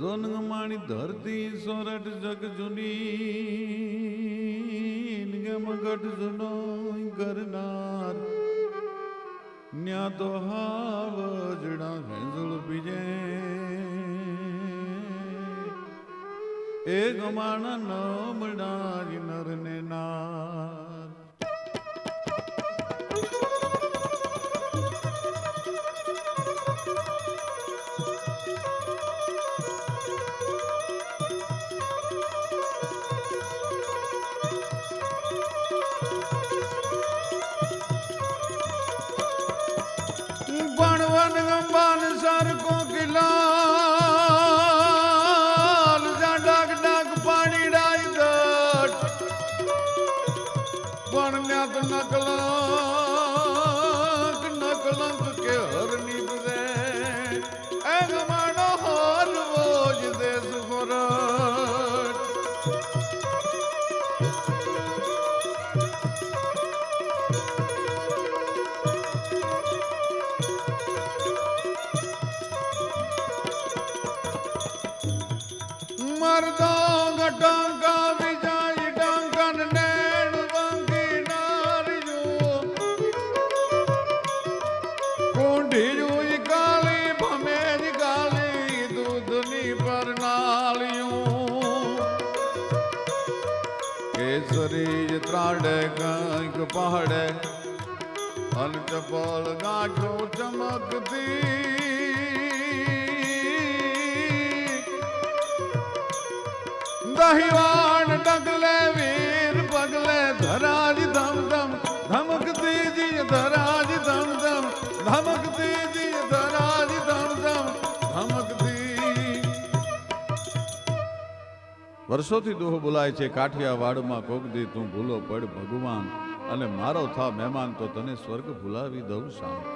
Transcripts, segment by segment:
જોનગમાણી ધરતી સોરઠ જગ જુની ગમગઢ જુનો કરનાર ન્યા તો હાવજડા ભેંજળ પીજે એ ગમાણા નમડા નરને નાર ભણવન ગંબાન સરકો કિલાલ જા ડાક ડાક પાણી ડાઈ દટ ભણન્યાત નકલંક નકલંક કે હરની બદે એ ગમાનો હરવો જ દેશ ફરટ મરદો ગટંકા વિજય ડંકન નેણ બંગી નારિયો કુંઢીયું કાળી ભમેજ ગાલી દૂધની પરનાલિયું કેસરી ત્રાડે કંઈક પહાડે અનચપલ ગાંઠો ચમકતી દહીવાન ડગલે વીર પગલે ધરાજ ધમ ધમ ધમકતી જી ધરાજ ધમ ધમ ધમકતી જી ધરાજ ધમ ધમ ધમકતી. વર્ષોથી દોહો બોલાય છે કાઠિયાવાડમાં કોકદી તું ભૂલો પડ ભગવાન અને મારો થા મહેમાન તો તને સ્વર્ગ ભૂલાવી દઉં શાંતિ.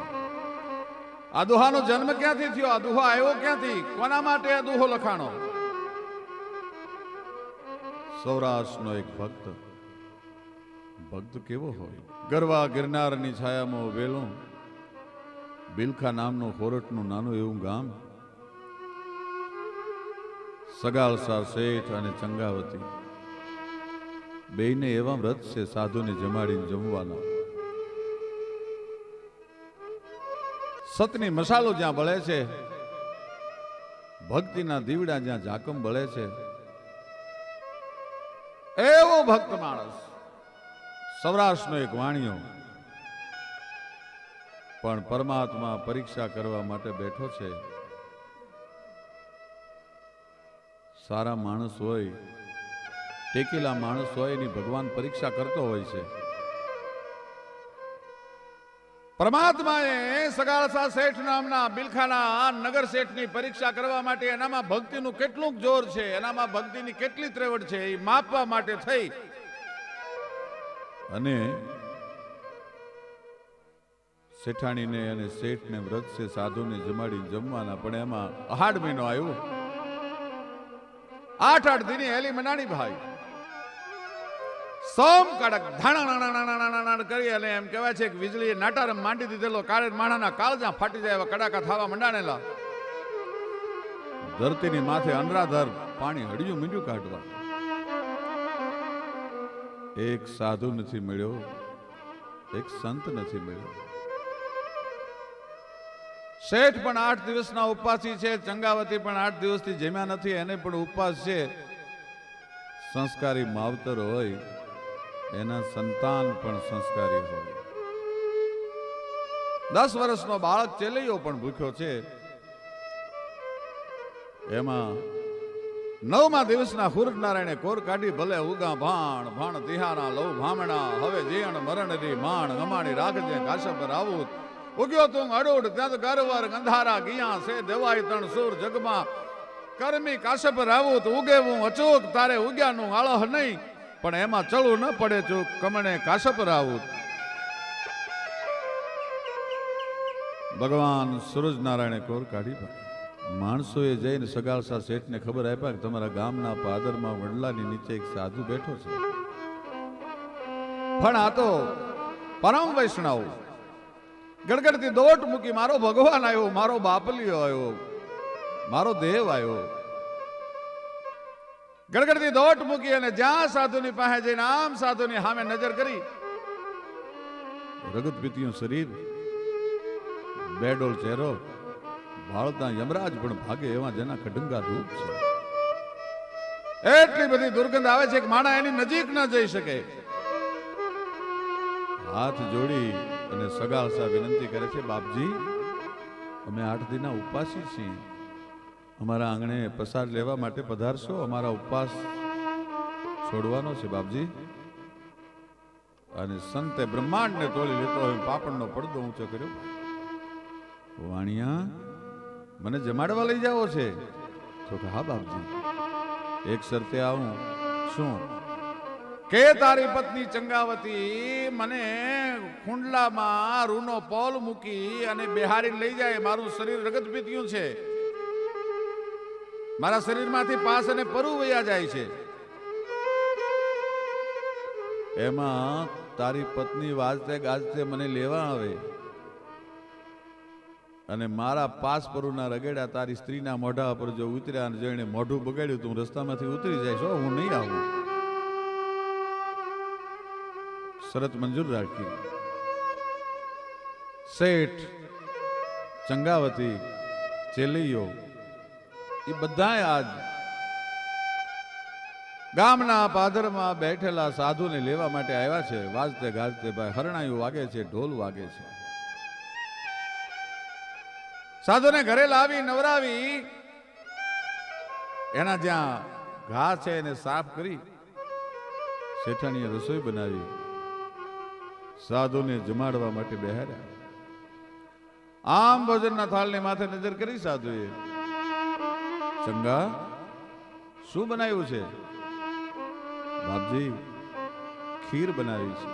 આ દોહાનો જન્મ ક્યાંથી થયો? આ દોહો આવ્યો ક્યાંથી? કોના માટે આ દોહો લખાણો? સૌરાષ્ટ્રનો એક ભક્ત. ભક્ત કેવો હોય? ગરવા ગિરનારની છાયામાં ઉભેલું બિલખા નામનું ખોરટનું નાનું એવું ગામ. સગાલસા શેઠ અને ચંગાવતી બેયને એવા વ્રત છે સાધુને જમાડીને જમવાના. સતની મસાલો જ્યાં બળે છે, ભક્તિના દીવડા જ્યાં ઝાકમ બળે છે, એવો ભક્ત માણસ સૌરાષ્ટ્રનો એક વાણિયો. પણ પરમાત્મા પરીક્ષા કરવા માટે બેઠો છે. સારા માણસ હોય, ટેકેલા માણસ હોય એની ભગવાન પરીક્ષા કરતો હોય છે. પરમાત્માએ સગાળસા શેઠ નામના બિલખાના નગર શેઠની પરીક્ષા કરવા માટે એનામાં ભક્તિનું કેટલું જોર છે, એનામાં ભક્તિની કેટલી ત્રેવડ છે એ માપવા માટે થઈ અને શેઠાણીને અને શેઠને વ્રત છે સાધુને જમાડી જમવાના. પણ એમાં અહાડ મહિનો આવ્યો. 8 દીની હેલી મનાણી ભાઈ સોમ કડક ધાણા કરી અને એમ કહેવાય છે કે વીજળીએ નાટારમ માંડી દીધેલો કાળે માણાના કાળજા ફાટી જાય એવા કડાકા થવા મંડાણેલા. ધરતીની માથે અનરાધર પાણી હડિયું મીંડ્યું કાઢવા. એક સાધુ નથી મળ્યો, એક સંત નથી મળ્યો. શેઠ પણ 8 દિવસના ઉપવાસી છે, ચંગાવતી પણ 8 દિવસથી જમ્યા નથી, એને પણ ઉપવાસ છે. સંસ્કારી માવતર હોય એના સંતાન પણ સંસ્કારી હોય. 10 વર્ષનો બાળક ચેલૈયો પણ ભૂખ્યો છે. એમાં 9મા દિવસના હુરનારાયણે કોર કાઢી ભલે ઉગા ભાણ ભાણ તિહારા લવ ભામણા હવે જીણ મરણરી માણ ગમાણી રાખજે કાશપ રાવું ઉગ્યો તું અડોડ ત્યાં ગરવર ગંધારા ગિયા છે દેવાય તણ સુર જગમાં કરમી કાશપ રાવું ઉગેવું અચૂક તારે ઉગ્યાનું આળહ નહીં પણ એમાં ચડવું ન પડે ચૂક કમણે કાશપ રાવું. ભગવાન સૂરજનારાયણે કોર કાઢી. માણસોએ જઈને સગાળસા શેઠને ખબર આપ્યા કે તમારા ગામના પાદરમાં વડલાની નીચે એક સાધુ બેઠો છે. પણ આ તો પરમ વૈષ્ણવ ગડગડતી દોટ મૂકી મારો ભગવાન આવ્યો, મારો બાપલિયો આવ્યો, મારો દેવ આવ્યો, ગડગડતી દોટ મૂકી અને જ્યાં સાધુની પાસે જઈને આમ સાધુની સામે નજર કરી. રગત પીતિયું શરીર, બેડોળ ચહેરો, ભાળતા યમરાજ પણ ભાગે એવા જેના કડંગા રૂપ છે. એટલી બધી દુર્ગંધ આવે છે કે માણા એની નજીક ન જઈ શકે. હાથ જોડી અને સગાળ સાહેબ વિનંતી કરે છે, બાપજી અમે 8 દિનના ઉપવાસી છીએ, અમારા આંગણે પ્રસાદ લેવા માટે પધારશો, અમારા ઉપવાસ છોડવાનો છે બાપજી. અને સંતે બ્રહ્માંડને તોડી લેતો હોય પાપણનો પડદો ઊંચો કર્યો. વાણિયા મને જમાડવા લઈ જાવો છે? તો કે હા બાપજી, એક શરતે આવું. શું? કે તારી પત્ની ચંગાવતી મને કુંડલામાં રૂનો પોલ મૂકી અને બિહારી લઈ જાય. મારું શરીર રગત પીત્યું છે, મારા શરીરમાંથી પાસ અને પરુ વયા જાય છે. એમાં તારી પત્ની વાજતે ગાજતે મને લેવા આવે અને મારા પાસ પરુના રગેડા તારી સ્ત્રીના મોઢા પર જો ઉતર્યા અને જેણે મોઢું બગાડ્યું તું રસ્તામાંથી ઉતરી જાય. હું નહીં આવું. શરત મંજૂર રાખી. શેઠ, ચંગાવતી, ચેલૈયો એ બધા આજ ગામના પાદરમાં બેઠેલા સાધુને લેવા માટે આવ્યા છે. વાજતે ગાજતે ભાઈ હરણાયું વાગે છે, ઢોલ વાગે છે. સાધુને ઘરે લાવી નવરાવી એના જ્યાં ઘા છે એને સાફ કરી શેઠાણીએ રસોઈ બનાવી સાધુને જમાડવા માટે બેહાર્યા. આમ ભોજનના થાળની માથે નજર કરી સાધુએ. ચંગા, શું બનાવ્યું છે? બાપજી, ખીર બનાવી છે.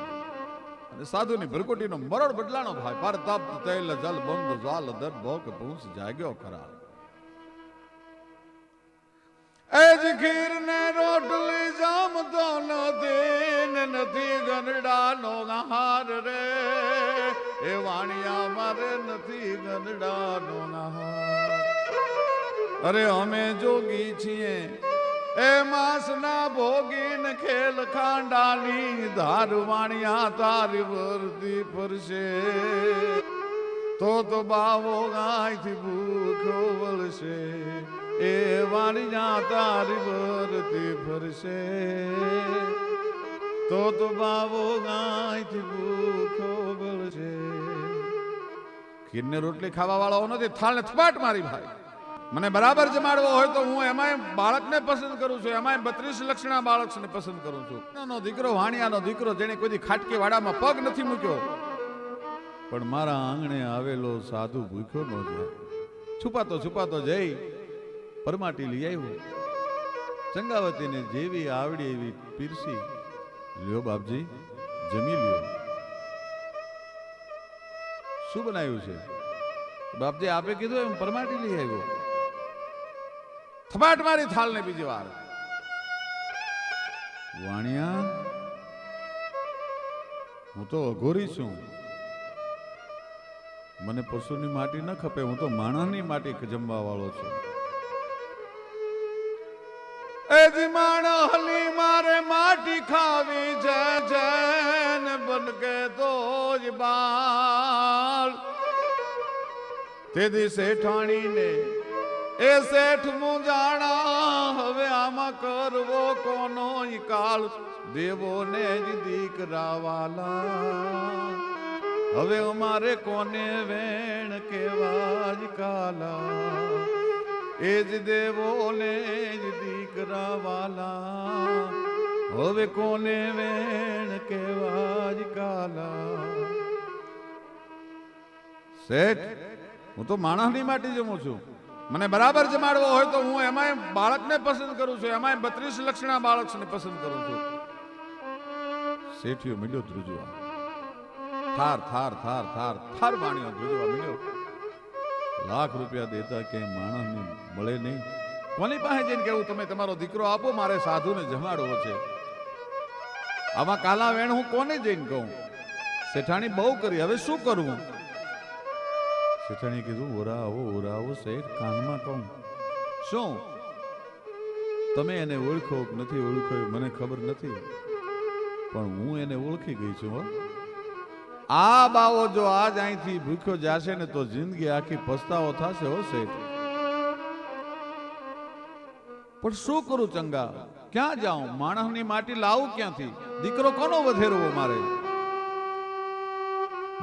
અને સાધુની ભરકોટીનો મરડ બદલાનો ભાઈ પર તપ્ત તેલ જલ બંધ જ્વાલ દર ભોક પૂંછ જાગ્યો ખરા. એજ ખીર ને રોટલી જામતો નથી ગનડાનો નહાર રે. એ વાણિયા મારે નથી ગનડાનો નહાર. અરે અમે જોગી છીએ એ માસના ભોગીન ખેલ ખાંડાની ધાર. વાણિયા તારી વર્દી ફરશે તો બાવો ગાયથી ભૂખ્યો વળશે. એ વાણિયા તારી વર્દી ફરશે તો બાવો ગાયથી ભૂખ્યો વળશે. ખીરને રોટલી ખાવા વાળો નથી, થાળને થપાટ મારી ભાઈ. મને બરાબર જમાડવો હોય તો હું એમાંય બાળકને પસંદ કરું છું, એમાંય 32 લક્ષણા બાળકને પસંદ કરું છું. નાનો દીકરો, વાણિયાનો દીકરો, જેને કોઈ ખાટકી વાડામાં પગ નથી મૂક્યો, પણ મારા આંગણે આવેલો સાધુ ભૂખ્યો ન જાય. છુપાતો છુપાતો જઈ પરમાટી લઈ આવ્યો. ચંગાવતીને જેવી આવડી એવી પીરસી. લ્યો બાપજી, જમી લ્યો. શું બનાવ્યું છે? બાપજી આપે કીધું એમ પરમાટી લઈ આવ્યો. થપાટ મારી થાળને બીજી વાર. વાણિયા, હું તો અઘોરી છું, મને પશુની માટી ન ખપે, હું તો માણસની માટી જમવા વાળો છું. એજી માણસની મારે માટી ખાવી છે, જૈન બનકે તો જ બાળ. તેથી શેઠાણીને એ શેઠ મુંજાણા, હવે આમાં કરવો કોનો કાળ. દેવોને જ દીકરા વાલા, હવે અમારે કોને વેણ કેવા જ કાલા. એ જ દેવોને જ દીકરા વાલા, હવે કોને વેણ કેવા જ કાલા. શેઠ, હું તો માણસની માટી જમું છું, મને બરાબર જમાડવો હોય તો હું એમાંય બાળકને પસંદ કરું છું, એમાંય 32 લક્ષણા બાળકને પસંદ કરું છું. શેઠિયો મીડ્યો ધ્રુજવા. થાર થાર થાર થાર થાર વાણિયો ધ્રુજવા મીડ્યો. લાખ રૂપિયા દેતા કે માણસને મળે નહીં. કોની પાસે જઈને કેવું તમે તમારો દીકરો આપો, મારે સાધુને જમાડવો છે. આમાં કાલા વેણ હું કોને જઈને કહું? શેઠાણી બહુ કરી, હવે શું કરવું? શેઠાણીએ કીધું ઓરા આવો શેઠ, કાનમાં કહું. શું? તમે એને ઓળખો કે નથી ઓળખ્યો મને ખબર નથી, પણ હું એને ઓળખી ગઈ છું. આ બાવો જો આજ અહીંથી ભૂખ્યો જશે ને તો જિંદગી આખી પસ્તાવો થશે. હો શેઠ, પણ શું કરું ચંગા, ક્યાં જાઉં? માણસની માટી લાવું ક્યાંથી? દીકરો કોનો વધેરવો મારે?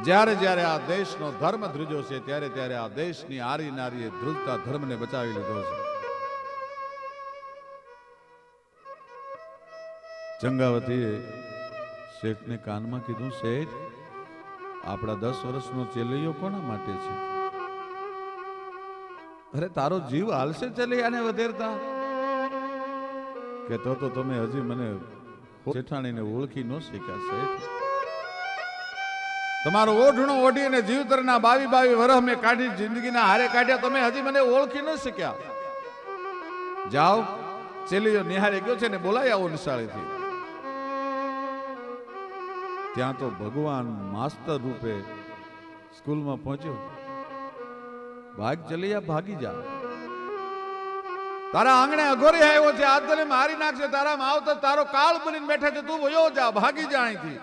જ્યારે જ્યારે આ દેશનો ધર્મ ધ્રુજો છે ત્યારે ત્યારે આ દેશની આરી નારીએ ધ્રુજતા ધર્મને બચાવી લીધો છે. ચંગાવતીએ શેઠને કાનમાં કીધું, શેઠ આપણા 10 વર્ષનો ચેલૈયો કોના માટે છે? અરે તારો જીવ હાલશે ચેલૈયાને વધેરતા? કે તો તમે હજી મને શેઠાણીને ઓળખી ન શીખ્યા શેઠ. તમારો ઓઢણો ઓઢીને જીવતરના 22 વર્ષ મેં કાઢી, જિંદગીના હારે કાઢ્યા, તમે હજી મને ઓળખી ન શીખ્યા. જાઓ, ચેલીયો નિહાળે ગયો છે ને બોલાય આવો નિશાળેથી. ત્યાં તો ભગવાન માસ્ટર રૂપે સ્કૂલમાં પહોંચ્યો. ભાગ ચલિયા, ભાગી જા, તારા આંગણે અઘોરી આવ્યો છે, આજ તને મારી નાખશે, તારા માવતર તારો કાળ બનીને બેઠા છે, તું વયો જા, ભાગી જા અહીંથી.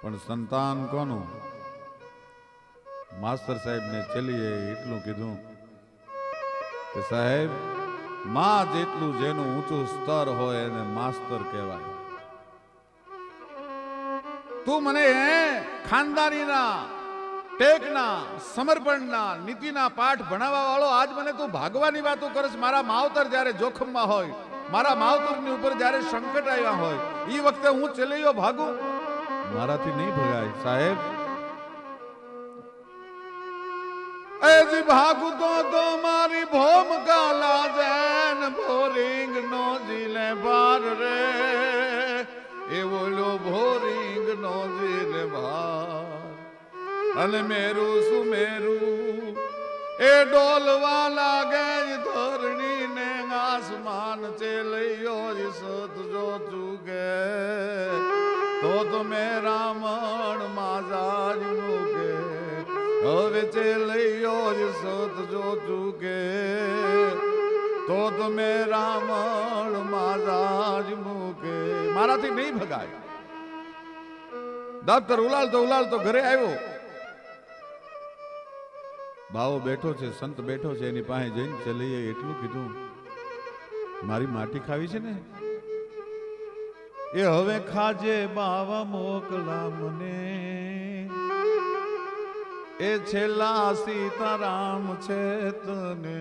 પણ સંતાન કોનું? માસ્ટર સાહેબને ચલીએ એટલું કીધું કે સાહેબ, માં જેટલું જેનું ઊંચું સ્તર હોય એને માસ્ટર કહેવાય. તું મને ખાનદાનીના, ટેકના, સમર્પણના, નીતિના પાઠ ભણાવવા વાળો આજ મને તું ભાગવાની વાતો કરસ. મારા માવતર જ્યારે જોખમમાં હોય, મારા માવતરની ઉપર જ્યારે સંકટ આવ્યા હોય, એ વખતે હું ચલેયો ભાગું? મારાથી નહીં ભગાય સાહેબ. એજી ભાગું તો મારી ભોમકા લાજેન ભોરિંગ નો જીલે બાર રે, એ બોલો ભોરિંગ નો જીલે બાર. અને મેરું સુમેરું એ ડોલવા લાગે ધરણી ને આસમાન ચેલૈયો સત જો ચૂકે તો મેરા મણ માજા જ મૂકે. હવે ચેલૈયો સત જો ચૂકે તો મેરા મણ માજા જ મૂકે. મારાથી નહીં ભગાય. દફતર ઉલાળતો ઘરે આવ્યો. બાવો બેઠો છે, સંત બેઠો છે, એની પાસે જઈને ચલીએ એટલું કીધું, મારી માટી ખાવી છે ને, એ હવે ખાજે બાવા મોકલા મને, એ છેલ્લા સીતારામ છે તને.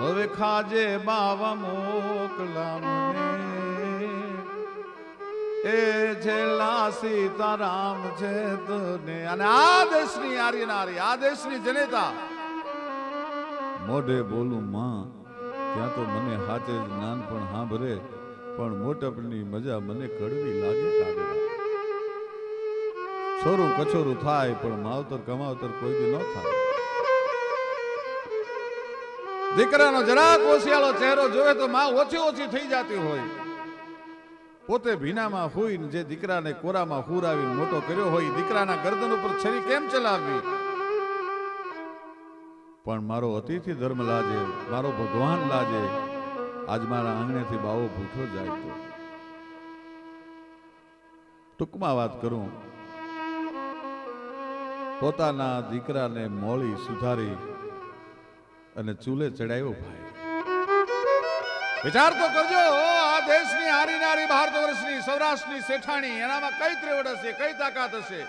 હવે ખાજે બાવા મોકલા મને, એ છેલ્લા સીતારામ છે તને. અને આ દેશની આર્ય નારી, આ દેશની જનેતા મોઢે બોલું માં, ત્યાં તો મને હાથે જ નાનપણ સાંભળે, પણ મોટપની મજા મને કડવી લાગે કાગડા. છોરું કછોરું થાય પણ માવતર કમાવતર કોઈ દી ન થાય. દીકરાનો જરાક ઓશિયાળો ચહેરો જોવે તો માં ઓછી થઈ જતી હોય. પોતે ભીનામાં હોઈને જે દીકરાને કોરામાં હુરાવીને મોટો કર્યો હોય, દીકરાના ગરદન ઉપર છરી કેમ ચલાવવી? પણ મારો અતિથિ ધર્મ લાજે, મારો ભગવાન લાજે, આજ મારા આંગણેથી બાવો ભૂખ્યો જાય તો. ટૂંકમાં વાત કરું, પોતાના દીકરાને મોળી સુધારી અને ચૂલે ચડાવ્યો. ભાઈ વિચાર તો કરજો, આ દેશની હારી નારી, ભારત વર્ષની, સૌરાષ્ટ્રની શેઠાણી, એનામાં કઈ ત્રેવડ હશે, કઈ તાકાત હશે?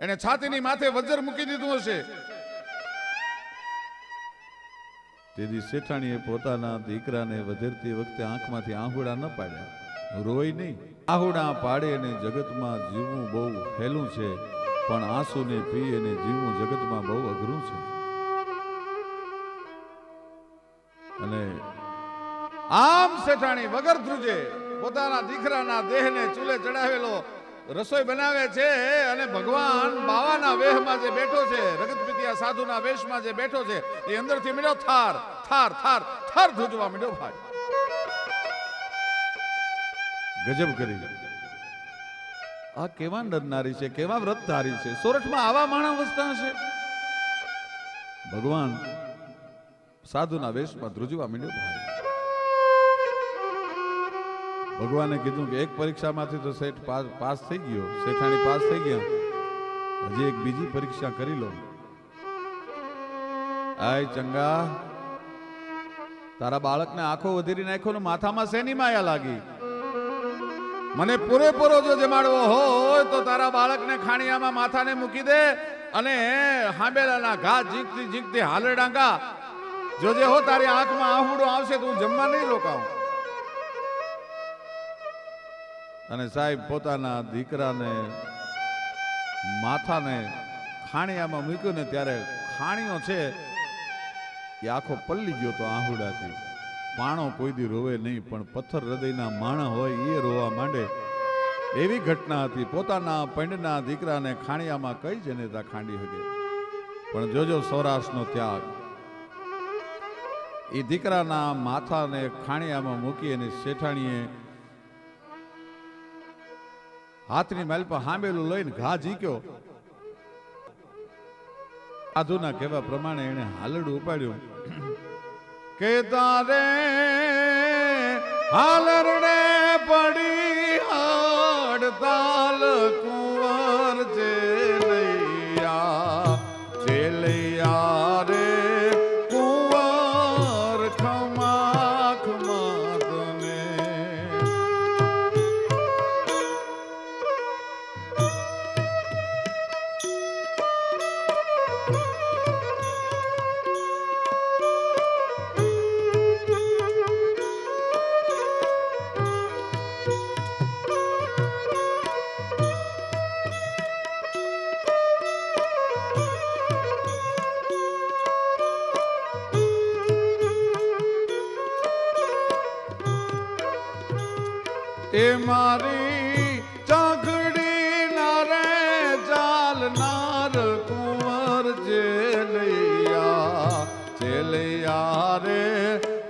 એને છાતીની માથે વજ્ર મૂકી દીધું હશે. તેથી શેઠાણીએ પોતાના દીકરાને વધેરતી વખતે આંખમાંથી આહુડા ન પાડ્યા. રોઈ નહીં. આહુડા પાડે અને જગતમાં જીવવું બહુ હેલું છે, પણ આંસુને પી અને જીવવું જગતમાં બહુ અઘરું છે. અને આમ શેઠાણી વગર ધ્રુજે પોતાના દીકરાના દેહને ચૂલે ચડાવેલો રસોઈ બનાવે છે. અને ભગવાન બાવાના વેહમાં જે બેઠો છે, રગત પિતિયા સાધુના વેશમાં જે બેઠો છે, એ અંદરથી મળ્યો થાર થાર થાર થાર ધ્રુજવા મળ્યો. ભાઈ ગજબ કરી. આ કેવા નરનારી છે, કેવા વ્રતધારી છે. સોરઠમાં આવા માણસ વસતા હશે. ભગવાન સાધુના વેશમાં ધ્રુજવા માંડ્યો ભાઈ. ભગવાને કીધું કે એક પરીક્ષામાંથી તો શેઠ પાસ થઈ ગયો, શેઠાણી પાસ થઈ ગયા, હજી એક બીજી પરીક્ષા કરી લો. આય ચંગા, તારા બાળકને આંખો વધેરી નાખ્યો ને માથામાં શેની માયા લાગી? મને પૂરેપૂરો જો જમાડવો હોય તો તારા બાળકને ખાણિયામાં માથાને મૂકી દે અને હાંબેલાના ઘા ઝીંકતી ઝીંકતી હાલે ડાંગા. જોજે હો તારી આંખમાં આહુડો આવશે તો હું જમવા નહીં રોકાઉં. અને સાહેબ પોતાના દીકરાને માથાને ખાણિયામાં મૂક્યો ને ત્યારે ખાણીઓ છે એ આખો પલ્લી ગયો તો આહુડાથી. પાણો કોઈ દી રોવે નહીં, પણ પથ્થર હૃદયના માણા હોય એ રોવા માંડે એવી ઘટના હતી. પોતાના પંડના દીકરાને ખાણિયામાં કઈ જનેતા ખાંડી શકે. પણ જોજો સૌરાષ્ટ્રનો ત્યાગ. એ દીકરાના માથાને ખાણિયામાં મૂકી અને શેઠાણીએ હાથની માલ પર હાંબેલું લઈને ઘા ઝીક્યો. સાધુના કહેવા પ્રમાણે એને હાલડું ઉપાડ્યું કે તારે હાલરડે પડી હડતાલ કુંવર ચેલૈયા રે કુંવર ખમા ખમા તને. એ મારી ચાકડી ના રે ચાલનાર કુંવર ચેલૈયા રે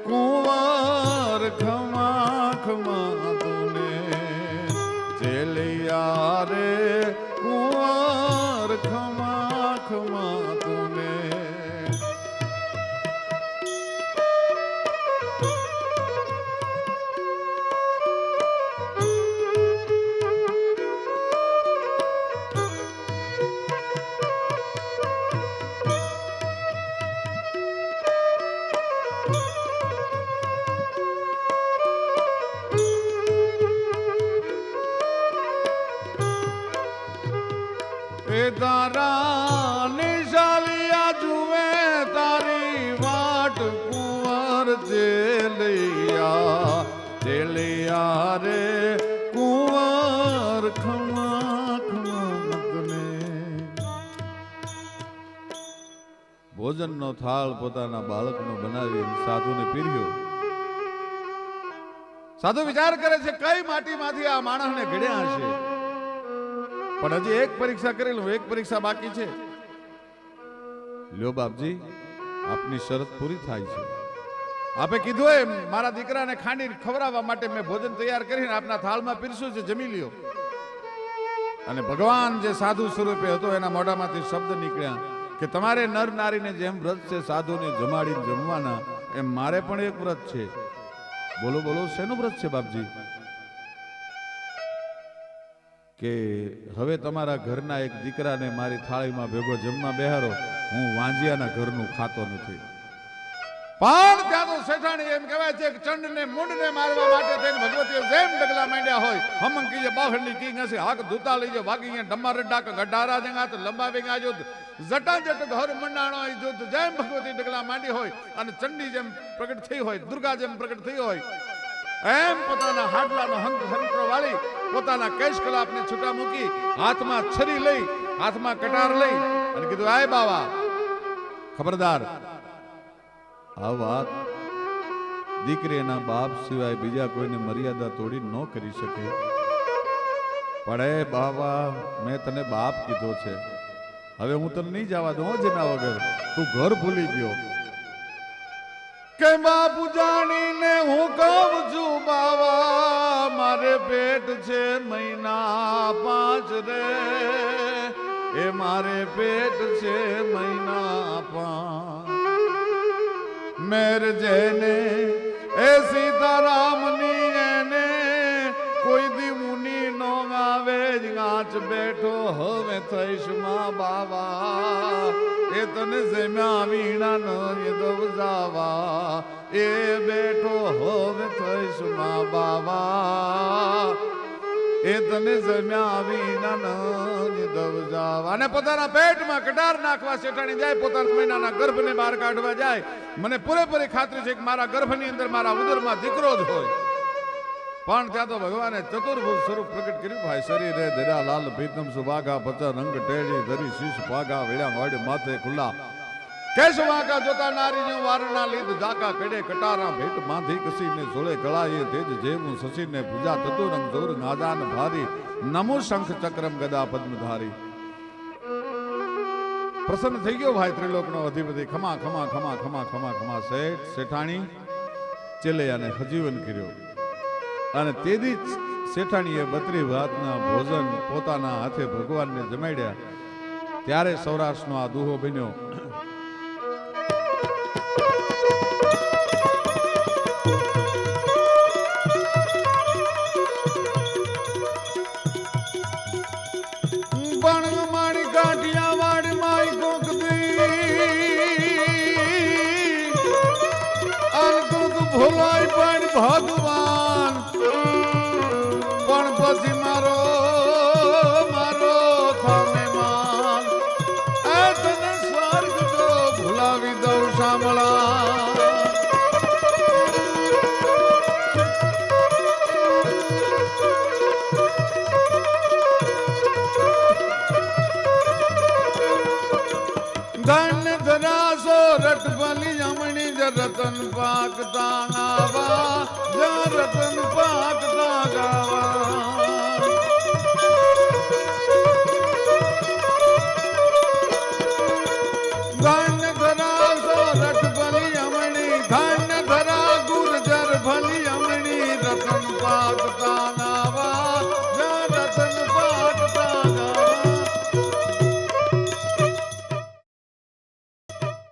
કુંવર ખમા ખમા તુને. ચેલૈયા રે કુંવર ખમા ખમા તુને. તારા નિશાલિયા જુએ તારી વાટ કુંવર ચેલૈયા રે કુંવર ખમા ખમા તને. ભોજનનો થાળ પોતાના બાળકનો બનાવી સાધુને પીર્યો. સાધુ વિચાર કરે છે કઈ માટીમાંથી આ માણસને ઘડ્યા હશે, પણ હજી એક પરીક્ષા કરેલું, એક પરીક્ષા બાકી છે. લ્યો બાપજી, આપની શરત પૂરી થાય છે. આપે કીધું એમ મારા દીકરાને ખાંડી ખવડાવવા માટે મેં ભોજન તૈયાર કરીને આપના થાળમાં પીરસ્યું છે, જમી લ્યો. અને ભગવાન જે સાધુ સ્વરૂપે હતો એના મોઢામાંથી શબ્દ નીકળ્યા કે તમારે નર નારીને જેમ વ્રત છે સાધુને જમાડીને જમવાના, એમ મારે પણ એક વ્રત છે. બોલો બોલો, શેનું વ્રત છે બાપજી? કે હવે તમારા ઘરના એક દીકરાને મારી થાળીમાં ભેગો જમવા બેહારો, હું વાંજિયાના ઘરનું ખાતો નથી. પણ ત્યાં તો શેઠાણી એમ કહેવાય છે કે ચંડને મુંડને મારવા માટે થઈને ભગવતીએ જેમ ડગલા માંડ્યા હોય, હમંગ કીજે બાહરની કિંગ હશે હાક ધૂતા લઈજે ભાગી ડમ્મા રડાક ગઢારા દેંગા તો લંબાવે ગા જો જટાજટ ઘર મંડાણો યુદ્ધ, જેમ ભગવતી ડગલા માંડી હોય અને ચંડી જેમ પ્રગટ થઈ હોય, દુર્ગા જેમ પ્રગટ થઈ હોય, એમ પોતાના હાડલાનો હંત્ર વાળી પોતાના કેશ કલાપને છૂટા મૂકી હાથમાં છરી લઈ, હાથમાં કટાર લઈ અને કીધું આય બાવા, ખબરદાર, આ વાત દીકરીના બાપ સિવાય બીજા કોઈને મર્યાદા તોડી ન કરી શકે. પણ એ બાવા, મેં તને બાપ કીધો છે, હવે હું તને નહીં જવા દઉં જેના વગર. તું ઘર ભૂલી ગયો કે બાપુ જાણીને હું કહું છું બાવા, મારે પેટ છે મહિના 5 રે, એ મારે પેટ છે મહિના 5. મેર જેને એ સીતારામની એને કોઈ દી મુની નો આવે ગાંચ બેઠો હવે થઈશ માં બાવા એ તને જમ્યા વીણા નો દવજાવા એ બેઠો હવે થઈશ માં બાવા એ તને જમ્યા વિના દવજાવા. અને પોતાના પેટમાં કટાર નાખવા શેઠાણી જાય, પોતાના મહિનાના ગર્ભને બહાર કાઢવા જાય. મને પૂરેપૂરી ખાતરી છે કે મારા ગર્ભની અંદર મારા ઉદરમાં દીકરો જ હોય. પણ ત્યાં તો ભગવાને ચતુર્ભુજ સ્વરૂપ પ્રગટ કર્યું. ભાઈ શરીરે ધર્યા લાલ પીતમ સુભાગા પચા રંગ ટેડી ધરી શીશ પાગા વેળા વાડી માથે ખુલ્લા કેશવાકા જોતા નારી જો વારના લીધ જાકા કડે કટારા ભેટ માંધી કસીને જોડે ગળાએ તેજ જેવું સસીને પૂજા ચતુરંગ જોર નાદાન ભારી નમો શંખ ચક્રમ ગદા પદ્મધારી. પ્રસન્ન થઈ ગયો ભાઈ ત્રિલોકનો અધિપતિ. ખમા ખમા ખમા ખમા ખમા ખમા શેઠ શેઠાણી ચેલૈયાને સજીવન કર્યો. અને તેથી શેઠાણીએ 32 ભાતના ભોજન પોતાના હાથે ભગવાનને જમાડ્યા. ત્યારે સૌરાષ્ટ્રનો આ દુહો બન્યો. ભોલાય પણ ભગવાન પણ પછી મારો થામે માન એ તને સ્વર્ગ જો ભૂલાવી દઉં સાંભળા. ધન ધરાસો રટભલી જમણી જ રતન પાક તાંગાવા જ રતન પાક તાંગાવા. ધન